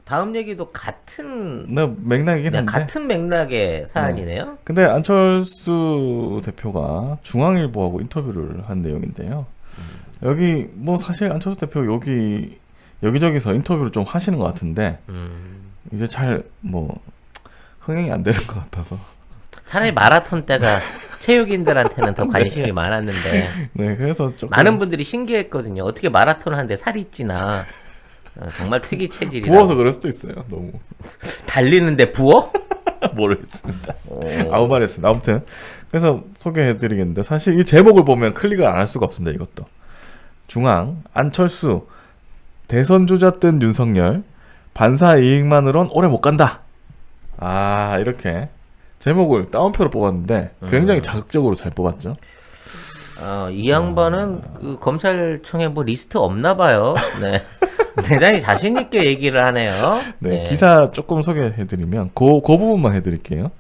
다음 얘기도 같은 맥락이긴 한데. 같은 맥락의 사안이네요. 근데 안철수 대표가 중앙일보하고 인터뷰를 한 내용인데요. 여기 뭐 사실 안철수 대표 여기저기서 인터뷰를 좀 하시는 것 같은데 이제 잘 뭐 흥행이 안 되는 것 같아서. 차라리 마라톤 때가 체육인들한테는 더 관심이 많았는데 네, 그래서 조금 많은 분들이 신기했거든요. 어떻게 마라톤을 하는데 살이 찌나. 정말 특이 체질이라. 부어서 그럴 수도 있어요. 너무 달리는데 부어? 모르겠습니다. 아무 말했습니다. 아무튼 그래서 소개해드리겠는데 사실 이 제목을 보면 클릭을 안 할 수가 없습니다. 이것도 중앙 안철수 대선 주자 뜬 윤석열 반사 이익만으론 오래 못 간다. 아 이렇게 제목을 따옴표로 뽑았는데 굉장히 자극적으로 잘 뽑았죠. 이 양반은 그 검찰청에 뭐 리스트 없나 봐요. 네. 대단히 자신 있게 얘기를 하네요. 네, 기사 조금 소개해드리면 그 부분만 해드릴게요.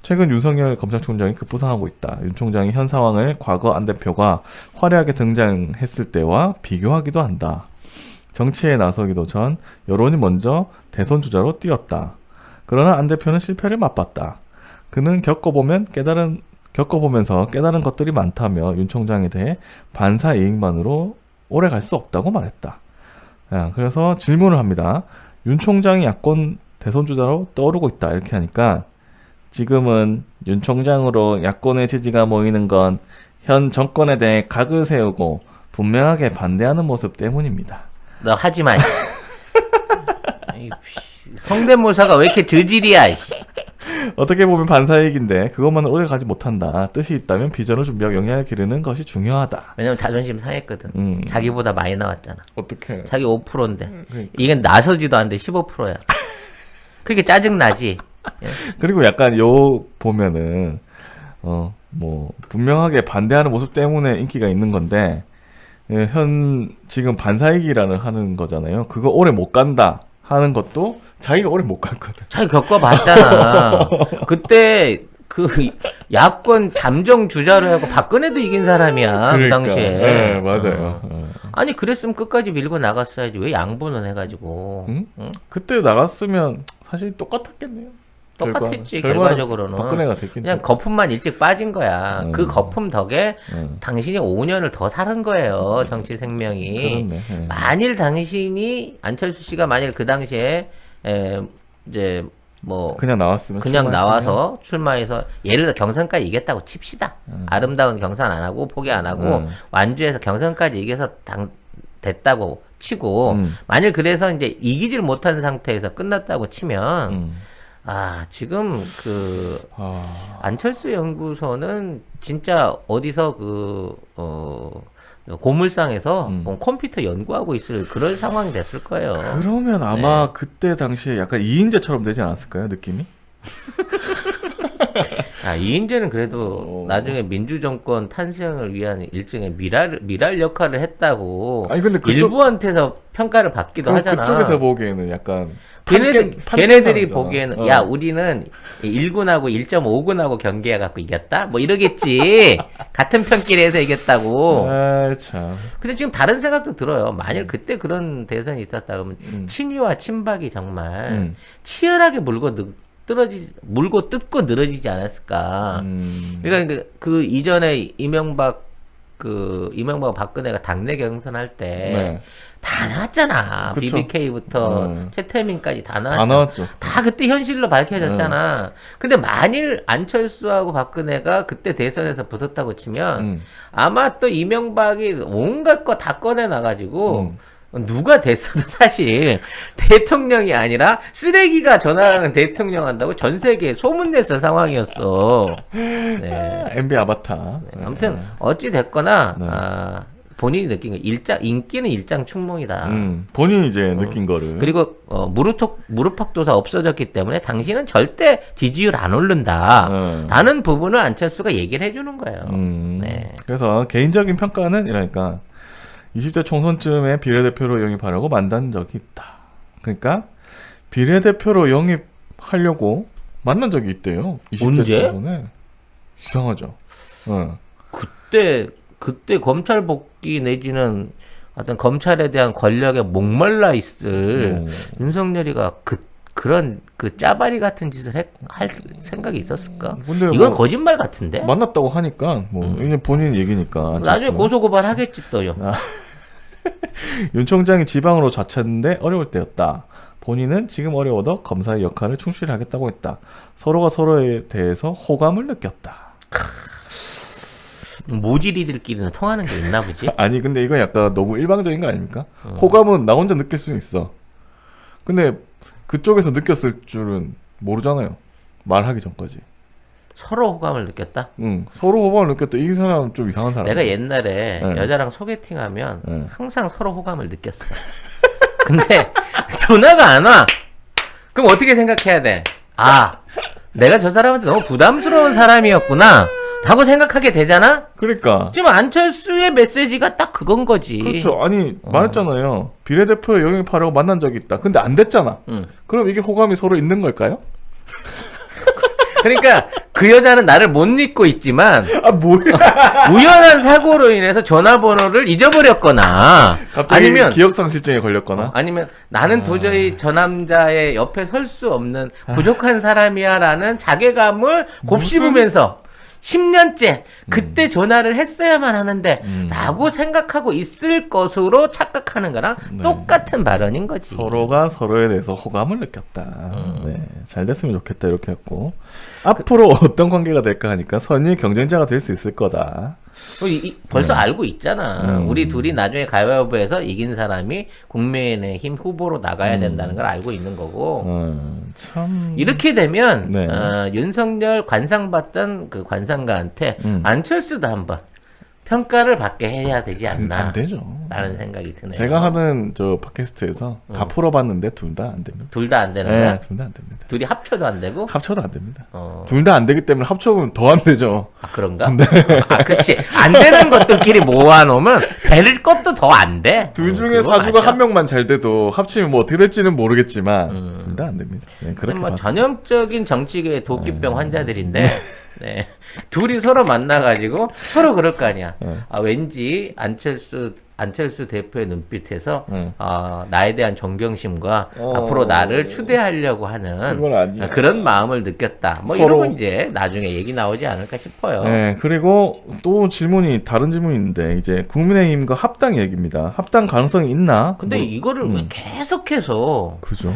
최근 윤석열 검찰총장이 급부상하고 있다. 윤 총장이 현 상황을 과거 안 대표가 화려하게 등장했을 때와 비교하기도 한다. 정치에 나서기도 전 여론이 먼저 대선 주자로 뛰었다. 그러나 안 대표는 실패를 맛봤다. 그는 겪어보면서 깨달은 것들이 많다며 윤 총장에 대해 반사 이익만으로 오래 갈 수 없다고 말했다. 그래서 질문을 합니다. 윤 총장이 야권 대선 주자로 떠오르고 있다. 이렇게 하니까 지금은 윤 총장으로 야권의 지지가 모이는 건 현 정권에 대해 각을 세우고 분명하게 반대하는 모습 때문입니다. 너 하지 마. 성대모사가 왜 이렇게 저질이야. 어떻게 보면 반사이익인데 그것만은 오래 가지 못한다. 뜻이 있다면 비전을 준비하고 영향을 기르는 것이 중요하다. 왜냐면 자존심 상했거든. 자기보다 많이 나왔잖아. 어떻게? 자기 5%인데. 그러니까. 이게 나서지도 않는데 15%야. 그렇게 짜증나지. 그리고 약간 보면은 뭐 분명하게 반대하는 모습 때문에 인기가 있는 건데 지금 반사이익이라는 하는 거잖아요. 그거 오래 못 간다 하는 것도 자기가 오래 못 갔거든. 자기 겪어봤잖아. 그때 그 야권 잠정 주자로 하고 박근혜도 이긴 사람이야. 그 당시에. 네, 맞아요. 아니 그랬으면 끝까지 밀고 나갔어야지. 왜 양보는 해가지고. 응? 그때 나갔으면 사실 똑같았겠네요. 똑같았지. 결과적으로는. 박근혜가 됐긴 그냥 거품만 일찍 빠진 거야. 그 거품 덕에 당신이 5년을 더 살은 거예요. 정치 생명이. 그렇네. 네. 만일 당신이 안철수 씨가 만일 그 당시에 이제 뭐 그냥 나왔으면 그냥 나와서 출마해서 예를 들어 경선까지 이겼다고 칩시다. 아름다운 경선 안 하고 포기 안 하고 완주해서 경선까지 이겨서 됐다고 치고 만일 그래서 이제 이기질 못한 상태에서 끝났다고 치면 지금 안철수 연구소는 진짜 어디서 고물상에서 컴퓨터 연구하고 있을 그럴 상황이 됐을 거예요. 그러면 아마 그때 당시에 약간 이인재처럼 되지 않았을까요? 느낌이? 이인재는 그래도 나중에 민주정권 탄생을 위한 일종의 미랄 역할을 했다고 아니, 근데 일부한테서 평가를 받기도 하잖아. 그쪽에서 보기에는 약간 걔네들이 보기에는 야 우리는 1군하고 1.5군하고 경기해갖고 이겼다? 뭐 이러겠지. 같은 편끼리 해서 이겼다고. 참. 근데 지금 다른 생각도 들어요. 만일 그때 그런 대선이 있었다 그러면 친이와 친박이 정말 치열하게 물고 뜯고 늘어지지 않았을까. 그러니까 그 이전에 이명박 박근혜가 당내 경선할 때 다 나왔잖아. 그쵸. BBK부터 최태민까지 다 다 나왔죠. 다 그때 현실로 밝혀졌잖아. 근데 만일 안철수하고 박근혜가 그때 대선에서 붙었다고 치면 아마 또 이명박이 온갖 거 다 꺼내 놔가지고 누가 됐어도 사실 대통령이 아니라 쓰레기가 전화하는 대통령 한다고 전 세계에 소문냈을 상황이었어. 네. MB 아바타. 아무튼 어찌 됐거나 본인이 느낀 거 인기는 일장춘몽이다. 본인이 이제 느낀 거를. 그리고 무릎팍도사 없어졌기 때문에 당신은 절대 지지율 안 오른다. 라는 부분을 안철수가 얘기를 해주는 거예요. 네. 그래서 개인적인 평가는 이러니까 20대 총선쯤에 비례대표로 영입하려고 만난 적이 있다. 그러니까 비례대표로 영입하려고 만난 적이 있대요. 20대 언제? 총선에. 이상하죠. 그때 검찰 복귀 내지는 어떤 검찰에 대한 권력에 목말라 있을 윤석열이가 그런 짜바리 같은 짓을 할 생각이 있었을까? 근데 이건 뭐 거짓말 같은데? 만났다고 하니까 이제 본인 얘기니까. 나중에 고소고발 하겠지 또요. 윤 총장이 지방으로 자처했는데 어려울 때였다. 본인은 지금 어려워도 검사의 역할을 충실히 하겠다고 했다. 서로가 서로에 대해서 호감을 느꼈다. 모질이들끼리는 통하는 게 있나 보지? 아니 근데 이건 약간 너무 일방적인 거 아닙니까? 호감은 나 혼자 느낄 수는 있어. 근데 그쪽에서 느꼈을 줄은 모르잖아요. 말하기 전까지. 서로 호감을 느꼈다? 응. 서로 호감을 느꼈다. 이 사람은 좀 이상한 사람. 내가 옛날에 네. 여자랑 소개팅하면 네. 항상 서로 호감을 느꼈어. 근데 전화가 안 와. 그럼 어떻게 생각해야 돼? 아, 내가 저 사람한테 너무 부담스러운 사람이었구나 라고 생각하게 되잖아? 그러니까. 지금 안철수의 메시지가 딱 그건 거지. 그렇죠. 아니 말했잖아요. 비례대표를 영입하려고 만난 적이 있다. 근데 안 됐잖아. 응. 그럼 이게 호감이 서로 있는 걸까요? 그러니까 그 여자는 나를 못 믿고 있지만 아 뭐야? 우연한 사고로 인해서 전화번호를 잊어버렸거나 갑자기 아니면 기억상실증에 걸렸거나. 아니면 나는 도저히 저 남자의 옆에 설 수 없는 부족한 사람이야라는 자괴감을 곱씹으면서 10년째 그때 전화를 했어야만 하는데 라고 생각하고 있을 것으로 착각하는 거랑 똑같은 발언인 거지. 서로가 서로에 대해서 호감을 느꼈다. 네, 잘 됐으면 좋겠다 이렇게 했고 앞으로 어떤 관계가 될까 하니까 선의 경쟁자가 될 수 있을 거다. 벌써 알고 있잖아. 우리 둘이 나중에 가위바위보에서 이긴 사람이 국민의힘 후보로 나가야 된다는 걸 알고 있는 거고. 참 이렇게 되면 네. 윤석열 관상받던 그 관상가한테 안철수도 한번 평가를 받게 해야 되지 않나. 안 되죠. 라는 생각이 드네요. 제가 하는 저 팟캐스트에서 다 풀어봤는데 둘 다 안 됩니다. 둘 다 안 되는 네, 거야? 둘 다 안 됩니다. 둘이 합쳐도 안 되고? 합쳐도 안 됩니다. 둘 다 안 되기 때문에 합쳐보면 더 안 되죠. 아, 그런가? 아, 그렇지. 안 되는 것들끼리 모아놓으면 될 것도 더 안 돼. 둘 중에 그거 사주가 맞아. 한 명만 잘 돼도 합치면 뭐 어떻게 될지는 모르겠지만 둘 다 안 됩니다. 네, 그렇게 뭐 봤습니다. 전형적인 정치계의 도끼병 환자들인데 네. 둘이 서로 만나가지고 서로 그럴 거 아니야. 아, 왠지 안철수 대표의 눈빛에서 나에 대한 존경심과 앞으로 나를 추대하려고 하는 그건 아니야. 그런 마음을 느꼈다. 뭐 서로- 이런 거 이제 나중에 얘기 나오지 않을까 싶어요. 네, 그리고 또 다른 질문이 있는데 이제 국민의힘과 합당 얘기입니다. 합당 가능성이 있나? 근데 뭐, 이거를 왜 계속해서 그죠?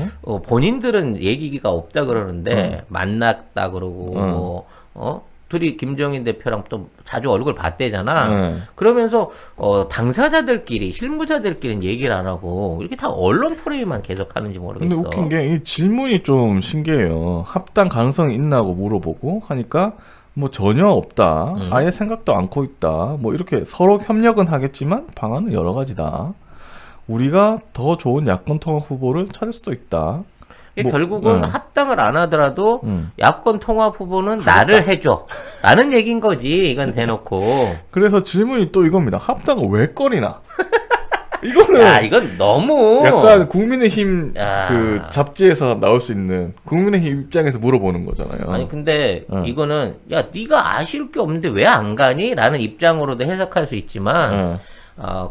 본인들은 얘기가 없다 그러는데 만났다 그러고 둘이 김종인 대표랑 또 자주 얼굴 봤대잖아. 그러면서 당사자들끼리 실무자들끼리는 얘기를 안 하고 이렇게 다 언론 프레임만 계속 하는지 모르겠어. 근데 웃긴 게 이 질문이 좀 신기해요. 합당 가능성이 있나고 물어보고 하니까 뭐 전혀 없다. 아예 생각도 않고 있다. 뭐 이렇게 서로 협력은 하겠지만 방안은 여러 가지다. 우리가 더 좋은 야권 통합 후보를 찾을 수도 있다. 이게 뭐, 결국은 합당을 안 하더라도 음. 야권 통합 후보는 나를 해줘 라는 얘기인 거지. 이건 대놓고. 그래서 질문이 또 이겁니다. 합당을 왜 꺼리나? 이거는 야, 이건 너무 약간 국민의힘 야. 그 잡지에서 나올 수 있는 국민의힘 입장에서 물어보는 거잖아요. 아니 근데 이거는 야 네가 아쉬울 게 없는데 왜 안 가니? 라는 입장으로도 해석할 수 있지만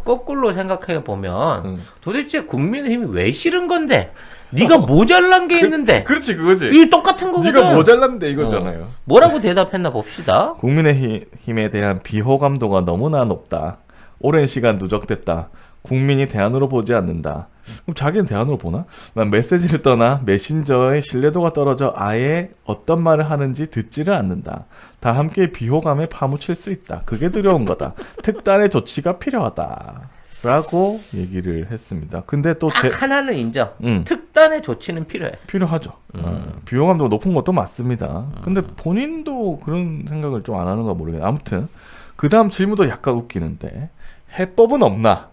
거꾸로 생각해 보면 도대체 국민의힘이 왜 싫은 건데? 네가 모자란 게 있는데 그렇지 그거지. 이 똑같은 거거든. 네가 모자란데 이거잖아요. 뭐라고 대답했나 봅시다. 국민의힘에 대한 비호감도가 너무나 높다. 오랜 시간 누적됐다. 국민이 대안으로 보지 않는다. 그럼 자기는 대안으로 보나? 난 메시지를 떠나 메신저의 신뢰도가 떨어져 아예 어떤 말을 하는지 듣지를 않는다. 다 함께 비호감에 파묻힐 수 있다. 그게 두려운 거다. 특단의 조치가 필요하다. 라고 얘기를 했습니다. 근데 또 딱 하나는 인정. 특단의 조치는 필요해. 필요하죠. 비호감도가 높은 것도 맞습니다. 근데 본인도 그런 생각을 좀 안 하는가 모르겠네. 아무튼 그 다음 질문도 약간 웃기는데 해법은 없나?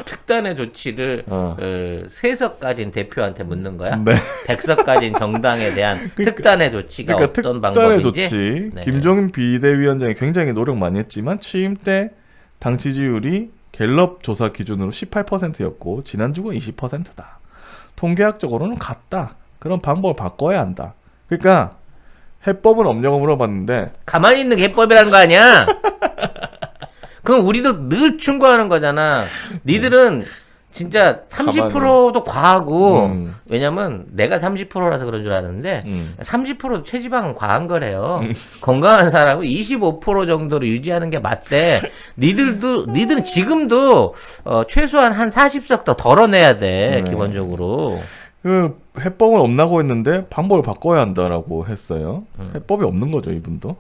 특단의 조치를 3석 가진 대표한테 묻는 거야? 네. 100석 가진 정당에 대한 특단의 조치가 그러니까 어떤 특단의 방법인지? 조치. 네. 김종인 비대위원장이 굉장히 노력 많이 했지만 취임 때 당 지지율이 갤럽 조사 기준으로 18%였고 지난주가 20%다. 통계학적으로는 같다. 그런 방법을 바꿔야 한다. 그러니까 해법은 없냐고 물어봤는데 가만히 있는 게 해법이라는 거 아니야? 그럼 우리도 늘 충고하는 거잖아. 니들은 진짜 30%도 과하고 왜냐면 내가 30%라서 그런 줄 아는데 30% 체지방은 과한 거래요. 건강한 사람은 25% 정도로 유지하는 게 맞대. 니들은 지금도 최소한 한 40석 더 덜어내야 돼. 기본적으로. 그 해법을 없나고 했는데 방법을 바꿔야 한다라고 했어요. 해법이 없는 거죠, 이분도.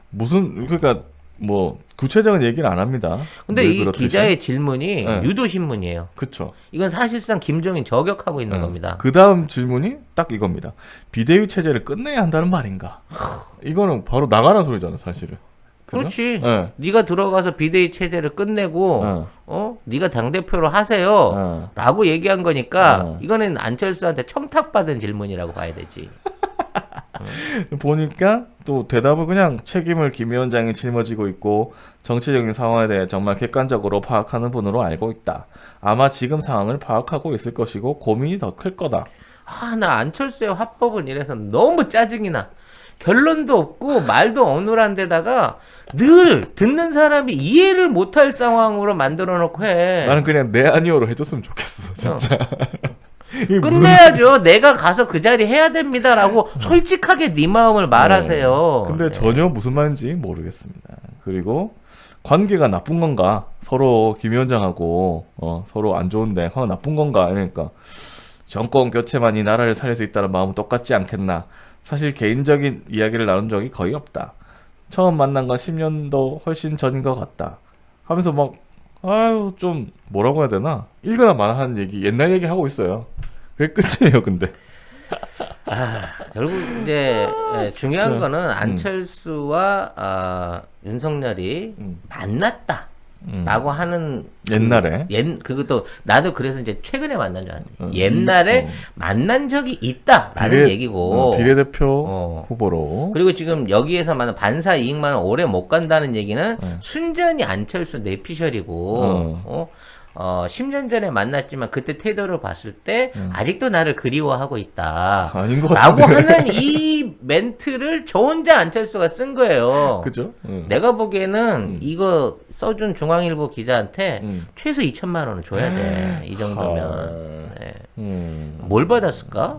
무슨 그러니까 뭐 구체적인 얘기는 안 합니다. 근데 이 기자의 질문이 네. 유도신문이에요. 그쵸. 이건 사실상 김종인 저격하고 있는 겁니다. 그 다음 질문이 딱 이겁니다. 비대위 체제를 끝내야 한다는 말인가? 이거는 바로 나가는 소리잖아, 사실은. 그죠? 그렇지. 네. 네가 들어가서 비대위 체제를 끝내고 네가 당대표로 하세요 라고 얘기한 거니까 이거는 안철수한테 청탁받은 질문이라고 봐야 되지. 보니까 또 대답을 그냥 책임을 김 위원장이 짊어지고 있고 정치적인 상황에 대해 정말 객관적으로 파악하는 분으로 알고 있다. 아마 지금 상황을 파악하고 있을 것이고 고민이 더 클 거다. 나 안철수의 화법은 이래서 너무 짜증이 나. 결론도 없고 말도 어눌한 데다가 늘 듣는 사람이 이해를 못할 상황으로 만들어 놓고 해. 나는 그냥 네 아니오로 해줬으면 좋겠어, 진짜. 끝내야죠. 내가 가서 그 자리 해야 됩니다라고 솔직하게 네 마음을 말하세요. 근데 전혀 무슨 말인지 모르겠습니다. 그리고 관계가 나쁜 건가? 서로 김 위원장하고 서로 안 좋은데 나쁜 건가? 그러니까 정권 교체만이 나라를 살릴 수 있다는 마음은 똑같지 않겠나? 사실 개인적인 이야기를 나눈 적이 거의 없다. 처음 만난 건 10년도 훨씬 전인 것 같다. 하면서 막 좀 뭐라고 해야 되나? 읽거나 마나 하는 얘기, 옛날 얘기 하고 있어요. 그게 끝이에요, 근데. 결국 이제 중요한 거는 안철수와 윤석열이 만났다. 라고 하는 옛날에 그것도 나도 그래서 이제 최근에 만난 줄 알았는데 옛날에 만난 적이 있다라는 얘기고 비례대표 후보로 그리고 지금 여기에서 만난 반사 이익만은 오래 못 간다는 얘기는 순전히 안철수 내피셜이고 10년 전에 만났지만 그때 태도를 봤을 때 아직도 나를 그리워하고 있다. 아닌 것 라고 같은데. 하는 이 멘트를 저 혼자 안철수가 쓴 거예요. 그죠? 내가 보기에는 이거 써준 중앙일보 기자한테 최소 2천만 원은 줘야 돼. 이 정도면. 네. 뭘 받았을까?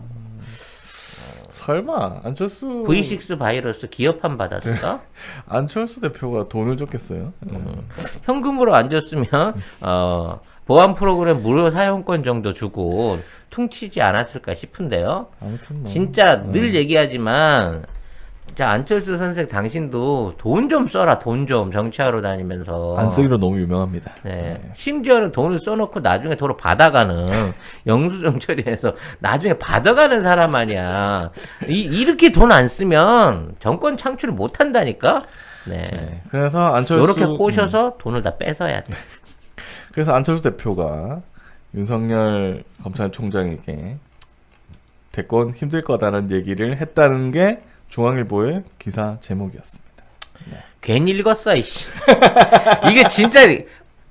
설마 안철수 V6 바이러스 기업한 받았을까? 안철수 대표가 돈을 줬겠어요? 현금으로 안 줬으면 보안 프로그램 무료 사용권 정도 주고 퉁치지 않았을까 싶은데요. 아무튼 뭐. 진짜 늘 얘기하지만 자 안철수 선생 당신도 돈 좀 써라. 돈 좀 정치하러 다니면서 안 쓰기로 너무 유명합니다. 네. 심지어는 돈을 써놓고 나중에 돈을 받아가는 영수증 처리해서 나중에 받아가는 사람 아니야. 이렇게 돈 안 쓰면 정권 창출을 못 한다니까. 네. 그래서 안철수 이렇게 꼬셔서 돈을 다 뺏어야 돼. 그래서 안철수 대표가 윤석열 검찰총장에게 대권 힘들 거다라는 얘기를 했다는 게 중앙일보의 기사 제목이었습니다. 네. 괜히 읽었어, 이씨.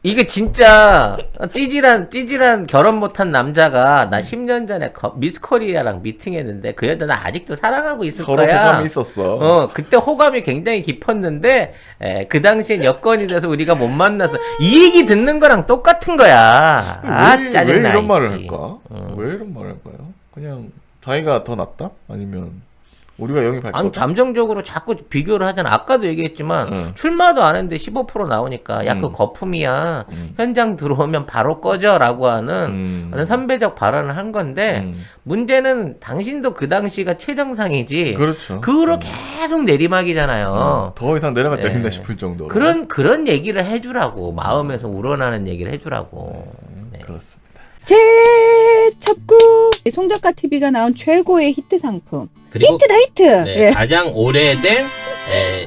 이게 진짜 찌질한 결혼 못한 남자가 나 10년 전에 미스 코리아랑 미팅했는데 그 여자 나 아직도 사랑하고 있을 서로 거야. 호감이 있었어. 그때 호감이 굉장히 깊었는데 그 당시엔 여건이 돼서 우리가 못 만나서 이 얘기 듣는 거랑 똑같은 거야. 짜증나. 왜 이런 말을 이씨. 할까? 왜 이런 말을 할까요? 그냥 자기가 더 낫다? 아니면 우리가 영입할 아니 거다? 감정적으로 자꾸 비교를 하잖아. 아까도 얘기했지만 출마도 안 했는데 15% 나오니까 야 그 거품이야. 현장 들어오면 바로 꺼져라고 하는 선배적 발언을 한 건데 문제는 당신도 그 당시가 최정상이지. 그렇죠. 그거로 계속 내리막이잖아요. 더 이상 내려갈 때 네. 있나 싶을 정도로. 그런 얘기를 해주라고. 마음에서 우러나는 얘기를 해주라고. 네. 그렇습니다. 재첩구 송작가 TV가 나온 최고의 히트 상품. 그리고 히트다 히트. 네, 예. 가장 오래된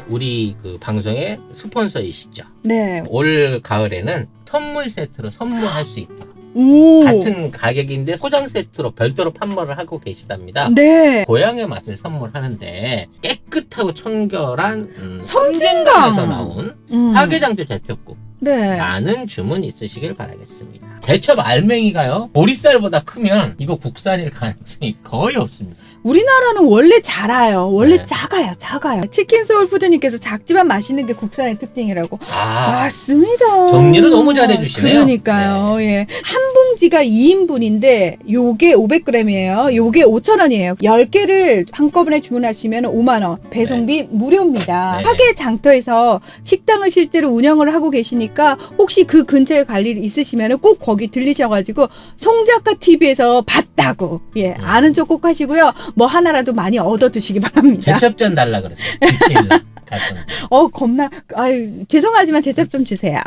우리 그 방송의 스폰서이시죠. 네. 올 가을에는 선물 세트로 선물할 수 있다. 오. 같은 가격인데 소장 세트로 별도로 판매를 하고 계시답니다. 네. 고향의 맛을 선물하는데 깨끗하고 청결한 섬진강. 섬진강에서 나온 음. 화개장터 제철국 네. 많은 주문 있으시길 바라겠습니다. 대첩 알맹이가요 보리쌀보다 크면 이거 국산일 가능성이 거의 없습니다. 우리나라는 원래 작아요. 원래 네. 작아요. 치킨 소울푸드님께서 작지만 맛있는 게 국산의 특징이라고. 아, 맞습니다. 정리를 너무 잘해주시네요. 그러니까요. 예. 한 봉지가 2인분인데 요게 500g이에요. 요게 5,000원이에요. 10개를 한꺼번에 주문하시면 5만 원. 배송비 무료입니다. 네. 하계 장터에서 식당을 실제로 운영을 하고 계시니까 혹시 그 근처에 갈 일이 있으시면 꼭 거기 들리셔가지고 송작가 TV에서 봤다고 예 아는 척 꼭 하시고요. 뭐 하나라도 많이 얻어 드시기 바랍니다. 제첩전 달라 그랬어요. 디테일 갈 건데. 겁나 아유 죄송하지만 제첩 좀 주세요.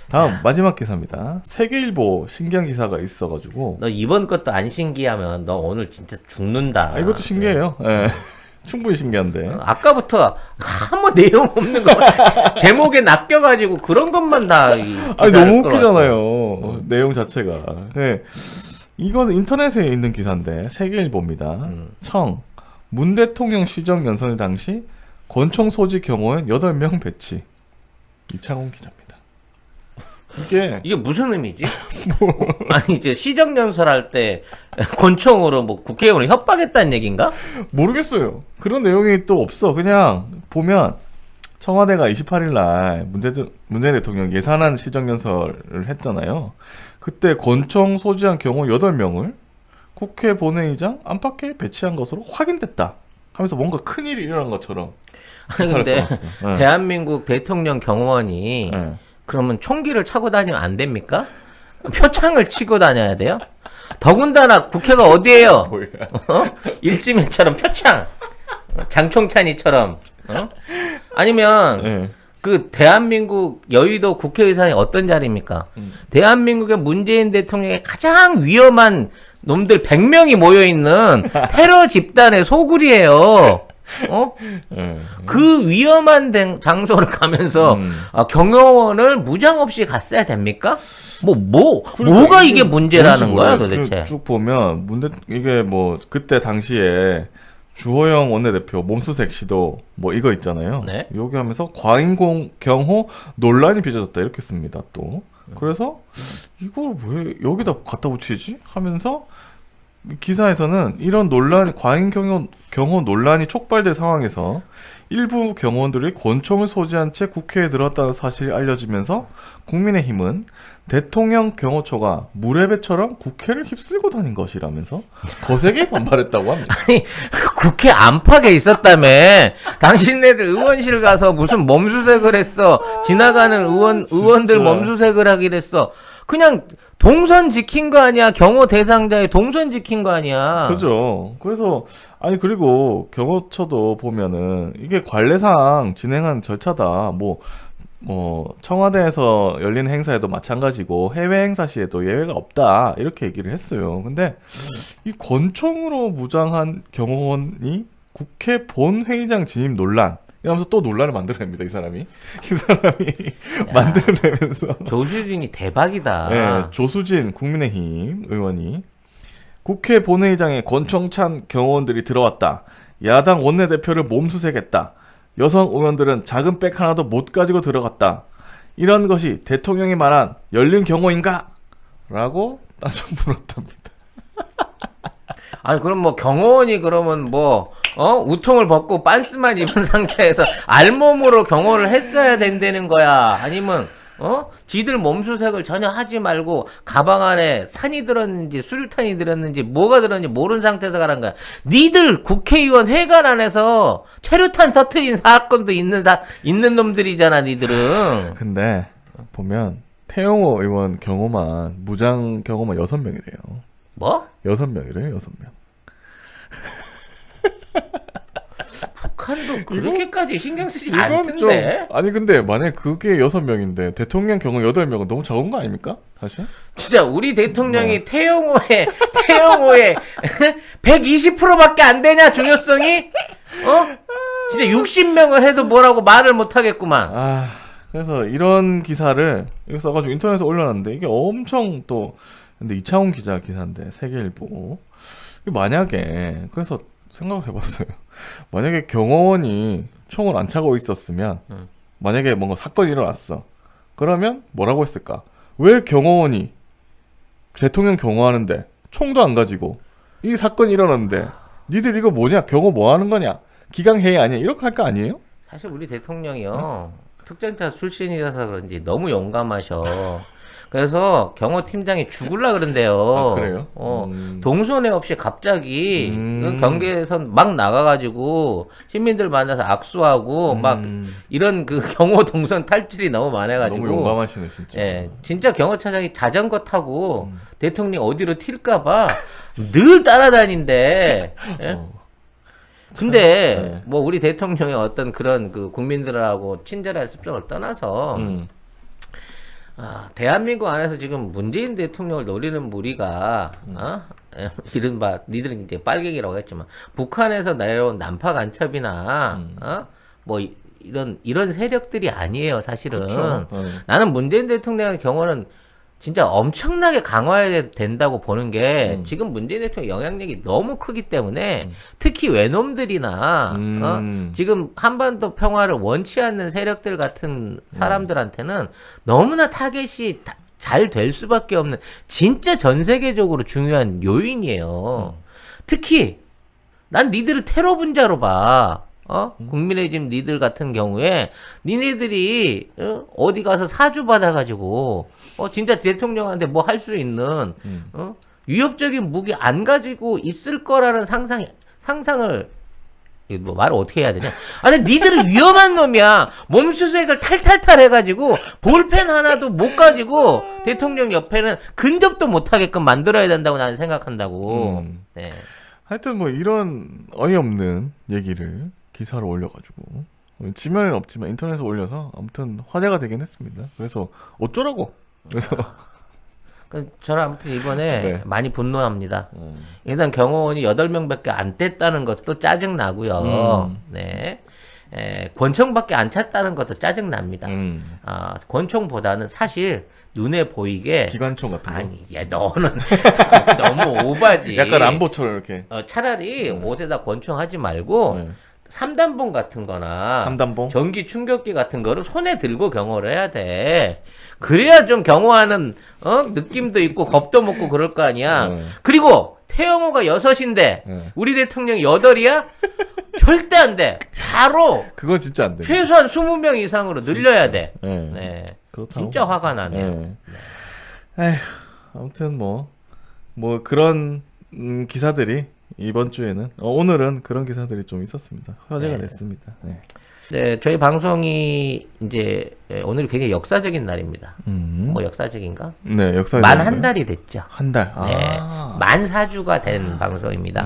다음 마지막 기사입니다. 세계일보 신기한 기사가 있어가지고 너 이번 것도 안 신기하면 너 오늘 진짜 죽는다. 이것도 신기해요. 예. 충분히 신기한데. 아까부터 아무 내용 없는 거 제목에 낚여가지고 그런 것만 다. 아니 너무 웃기잖아요. 내용 자체가. 네. 이건 인터넷에 있는 기사인데 세계일보입니다. 문 대통령 시정 연설 당시 권총 소지 경호원 8명 배치. 이창훈 기자입니다. 이게 무슨 의미지? 아니 이제 시정연설할 때 권총으로 뭐 국회의원을 협박했다는 얘기인가? 모르겠어요. 그런 내용이 또 없어. 그냥 보면 청와대가 28일 날 문재인 대통령 예산안 시정연설을 했잖아요. 그때 권총 소지한 경우 8명을 국회 본회의장 안팎에 배치한 것으로 확인됐다 하면서 뭔가 큰일이 일어난 것처럼 아니 기사를 근데 써놨어. 네. 대한민국 대통령 경호원이 네. 그러면 총기를 차고 다니면 안 됩니까? 표창을 치고 다녀야 돼요? 더군다나 국회가 어디예요? 뭐야. 일지매처럼 표창, 장총찬이처럼, 아니면 네. 그 대한민국 여의도 국회의사당이 어떤 자리입니까? 대한민국의 문재인 대통령의 가장 위험한 놈들 100명이 모여 있는 테러 집단의 소굴이에요. 그 위험한 장소를 가면서 경호원을 무장 없이 갔어야 됩니까? 그러니까 뭐가 이게 문제라는 뭔지 거야, 몰라요. 도대체? 쭉 보면 이게 뭐 그때 당시에 주호영 원내대표 몸수색 시도 뭐 이거 있잖아요. 네. 여기 하면서 과잉 경호 논란이 빚어졌다 이렇게 씁니다. 또 그래서 이걸 왜 여기다 갖다 붙이지? 하면서 기사에서는 이런 과잉 경호 논란이 촉발된 상황에서 일부 경호원들이 권총을 소지한 채 국회에 들어왔다는 사실이 알려지면서 국민의힘은 대통령 경호처가 무례배처럼 국회를 휩쓸고 다닌 것이라면서 거세게 반발했다고 합니다. 아니, 국회 안팎에 있었다며. 당신네들 의원실 가서 무슨 몸수색을 했어. 지나가는 의원들 몸수색을 하기로 했어. 그냥 동선 지킨 거 아니야. 경호 대상자의 동선 지킨 거 아니야. 그죠. 그래서 그리고 경호처도 보면은 이게 관례상 진행한 절차다. 뭐 청와대에서 열리는 행사에도 마찬가지고 해외 행사 시에도 예외가 없다 이렇게 얘기를 했어요. 근데 이 권총으로 무장한 경호원이 국회 본회의장 진입 논란 이러면서 또 논란을 만들어냅니다. 이 사람이 만들어내면서 조수진이 대박이다. 네, 조수진 국민의힘 의원이 국회 본회의장에 권총찬 경호원들이 들어왔다. 야당 원내대표를 몸수색했다. 여성 의원들은 작은 백 하나도 못 가지고 들어갔다. 이런 것이 대통령이 말한 열린 경호인가? 라고 따져 물었답니다. 아니 그럼 뭐 경호원이 그러면 우통을 벗고 빤스만 입은 상태에서 알몸으로 경호를 했어야 된다는 거야? 아니면 지들 몸수색을 전혀 하지 말고 가방 안에 산이 들었는지 수류탄이 들었는지 뭐가 들었는지 모르는 상태에서 가는 거야. 니들 국회의원 회관 안에서 체류탄 터트린 사건도 있는 놈들이잖아, 니들은. 근데 보면 태영호 의원 무장 경호만 6명이래요. 뭐? 6명이래요, 6명. 북한도 그렇게까지 신경 쓰지 이건 않던데. 근데 만약에 그게 6명인데 대통령 경호 8명은 너무 적은 거 아닙니까? 사실? 진짜 우리 대통령이 태영호의 120%밖에 안 되냐, 중요성이? 진짜 60명을 해서 뭐라고 말을 못 하겠구만. 그래서 이런 기사를 이거 써가지고 인터넷에 올려놨는데 이게 엄청 근데 이창훈 기자 기사인데 세계일보 만약에 그래서 생각을 해봤어요. 만약에 경호원이 총을 안 차고 있었으면 만약에 뭔가 사건이 일어났어. 그러면 뭐라고 했을까? 왜 경호원이 대통령 경호하는데 총도 안 가지고 이 사건이 일어났는데 니들 이거 뭐냐? 경호 뭐 하는 거냐? 기강회의 아니야? 이렇게 할 거 아니에요? 사실 우리 대통령이요. 특전사 출신이라서 그런지 너무 용감하셔. 그래서 경호팀장이 죽을라 그런대요. 아, 그래요? 동선회 없이 갑자기 경계선 막 나가가지고 시민들 만나서 악수하고 막 이런 그 경호 동선 탈출이 너무 많아가지고 너무 용감하시네 진짜. 예, 진짜 경호차장이 자전거 타고 대통령 어디로 튈까봐 늘 따라다닌대. 예? 근데 네. 뭐 우리 대통령의 어떤 그런 그 국민들하고 친절한 습성을 떠나서 대한민국 안에서 지금 문재인 대통령을 노리는 무리가 이른바 니들은 이제 빨갱이라고 했지만 북한에서 내려온 난파 간첩이나 뭐 이런 세력들이 아니에요 사실은. 그쵸. 나는 문재인 대통령의 경우는 진짜 엄청나게 강화해야 된다고 보는 게 지금 문재인 대통령 영향력이 너무 크기 때문에 특히 외놈들이나 지금 한반도 평화를 원치 않는 세력들 같은 사람들한테는 너무나 타겟이 잘 될 수밖에 없는 진짜 전 세계적으로 중요한 요인이에요. 특히 난 니들을 테러 분자로 봐. 국민의힘 니들 같은 경우에 니네들이 어디 가서 사주 받아가지고 진짜 대통령한테 뭐 할 수 있는 위협적인 무기 안 가지고 있을 거라는 상상을 뭐 말을 어떻게 해야 되냐? 아니 니들은 위험한 놈이야. 몸수색을 탈탈탈 해가지고 볼펜 하나도 못 가지고 대통령 옆에는 근접도 못 하게끔 만들어야 된다고 나는 생각한다고. 네. 하여튼 뭐 이런 어이없는 얘기를 기사로 올려가지고 지면에는 없지만 인터넷에 올려서 아무튼 화제가 되긴 했습니다. 그래서 어쩌라고. 그래서 저는 아무튼 이번에 네. 많이 분노합니다. 일단 경호원이 8명밖에 안 뗐다는 것도 짜증나고요. 네. 권총밖에 안 찼다는 것도 짜증납니다. 권총보다는 사실 눈에 보이게 기관총 같은 거. 아니, 야 너는 너무 오바지. 약간 람보처럼 이렇게. 차라리 옷에다 권총 하지 말고 3단봉 같은 거나 3단봉? 전기 충격기 같은 거를 손에 들고 경호를 해야 돼. 그래야 좀 경호하는 느낌도 있고 겁도 먹고 그럴 거 아니야. 그리고 태영호가 6인데 우리 대통령 8이야? 절대 안 돼. 바로 그건 진짜 안 돼. 최소한 20명 이상으로 늘려야 돼. 네. 네. 그렇다고. 진짜 화가 나네요. 에휴, 아무튼 뭐 그런 기사들이 이번 주에는 오늘은 그런 기사들이 좀 있었습니다. 화제가 됐습니다. 네. 네, 저희 방송이 이제 오늘이 굉장히 역사적인 날입니다. 뭐 역사적인가? 네, 역사. 만 한 달이 됐죠. 한 달. 네, 만 4주가 된 방송입니다.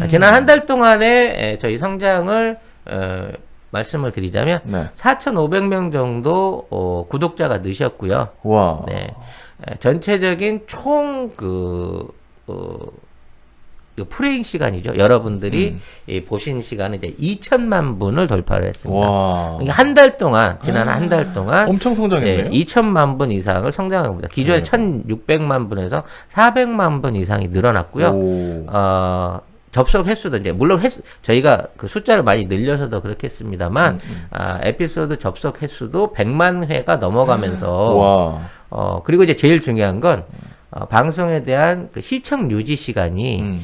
지난 한 달 동안에 저희 성장을 말씀을 드리자면 4,500명 정도 구독자가 느셨고요. 와. 네, 전체적인 총 프레임 시간이죠. 여러분들이 보신 시간은 이제 2천만 분을 돌파를 했습니다. 한 달 동안, 지난 한 달 동안 엄청 성장했네요. 2천만 분 이상을 성장합니다. 기존에 1,600만 분에서 400만 분 이상이 늘어났고요. 접속 횟수도 이제 물론 저희가 그 숫자를 많이 늘려서도 그렇겠습니다만 에피소드 접속 횟수도 100만 회가 넘어가면서 그리고 이제 제일 중요한 건 방송에 대한 그 시청 유지 시간이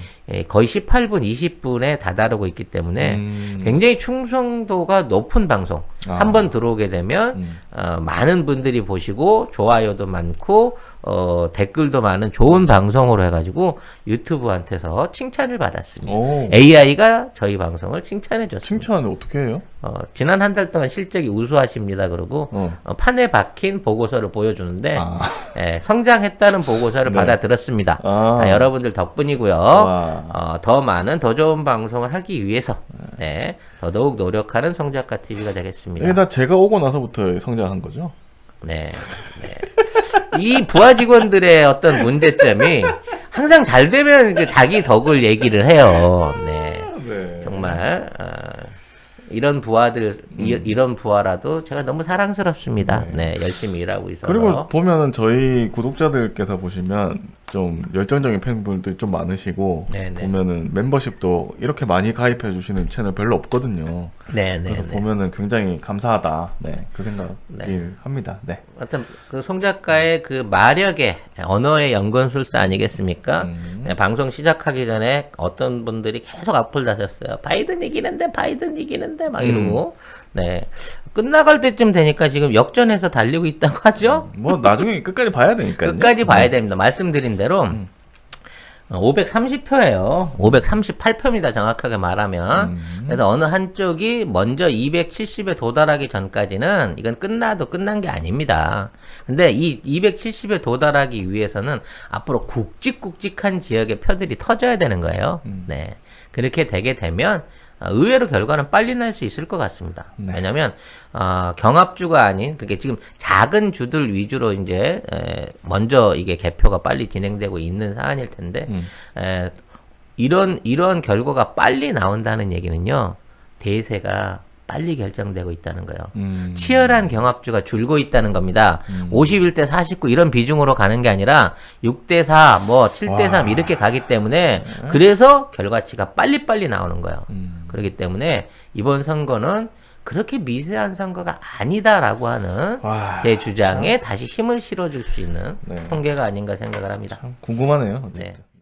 거의 18분, 20분에 다다르고 있기 때문에 굉장히 충성도가 높은 방송. 한번 들어오게 되면 많은 분들이 보시고 좋아요도 많고 댓글도 많은 좋은 방송으로 해가지고 유튜브한테서 칭찬을 받았습니다. AI가 저희 방송을 칭찬해 줬습니다. 칭찬을 어떻게 해요? 지난 한 달 동안 실적이 우수하십니다. 그러고 판에 박힌 보고서를 보여주는데 성장했다는 보고서를 받아들었습니다. 다 여러분들 덕분이고요. 더 많은 더 좋은 방송을 하기 위해서 더더욱 노력하는 송작가 TV가 되겠습니다. 이게 다 제가 오고 나서부터 성장한 거죠? 네. 이 부하 직원들의 어떤 문제점이 항상 잘 되면 그 자기 덕을 얘기를 해요. 네. 정말 이런 부하들 이런 부하라도 제가 너무 사랑스럽습니다. 네, 열심히 일하고 있어서. 그리고 보면은 저희 구독자들께서 보시면 좀 열정적인 팬분들이 좀 많으시고 네네. 보면은 멤버십도 이렇게 많이 가입해 주시는 채널 별로 없거든요. 네네. 그래서 보면은 굉장히 감사하다. 네, 그 생각을 네. 합니다. 네. 어떤 그 송 작가의 그 마력의 언어의 연금술사 아니겠습니까? 네, 방송 시작하기 전에 어떤 분들이 계속 악플 다셨어요. 바이든 이기는데 막 이러고. 네. 끝나갈 때쯤 되니까 지금 역전해서 달리고 있다고 하죠. 뭐 나중에 끝까지 봐야 되니까요. 끝까지 봐야 됩니다. 말씀드린 대로 530표예요. 538표입니다. 정확하게 말하면. 그래서 어느 한쪽이 먼저 270에 도달하기 전까지는 이건 끝나도 끝난 게 아닙니다. 근데 이 270에 도달하기 위해서는 앞으로 굵직굵직한 지역의 표들이 터져야 되는 거예요. 네. 그렇게 되게 되면 의외로 결과는 빨리 날 수 있을 것 같습니다. 네. 왜냐면 경합주가 아닌 그게 지금 작은 주들 위주로 이제 먼저 이게 개표가 빨리 진행되고 있는 사안일 텐데 이런 결과가 빨리 나온다는 얘기는요. 대세가 빨리 결정되고 있다는 거예요. 치열한 경합주가 줄고 있다는 겁니다. 51대 49 이런 비중으로 가는 게 아니라 6대 4, 뭐 7대 3 이렇게 가기 때문에 그래서 결과치가 빨리빨리 나오는 거예요. 그렇기 때문에 이번 선거는 그렇게 미세한 선거가 아니다라고 하는 제 주장에 다시 힘을 실어줄 수 있는 네. 통계가 아닌가 생각을 합니다. 참 궁금하네요. 어쨌든. 네.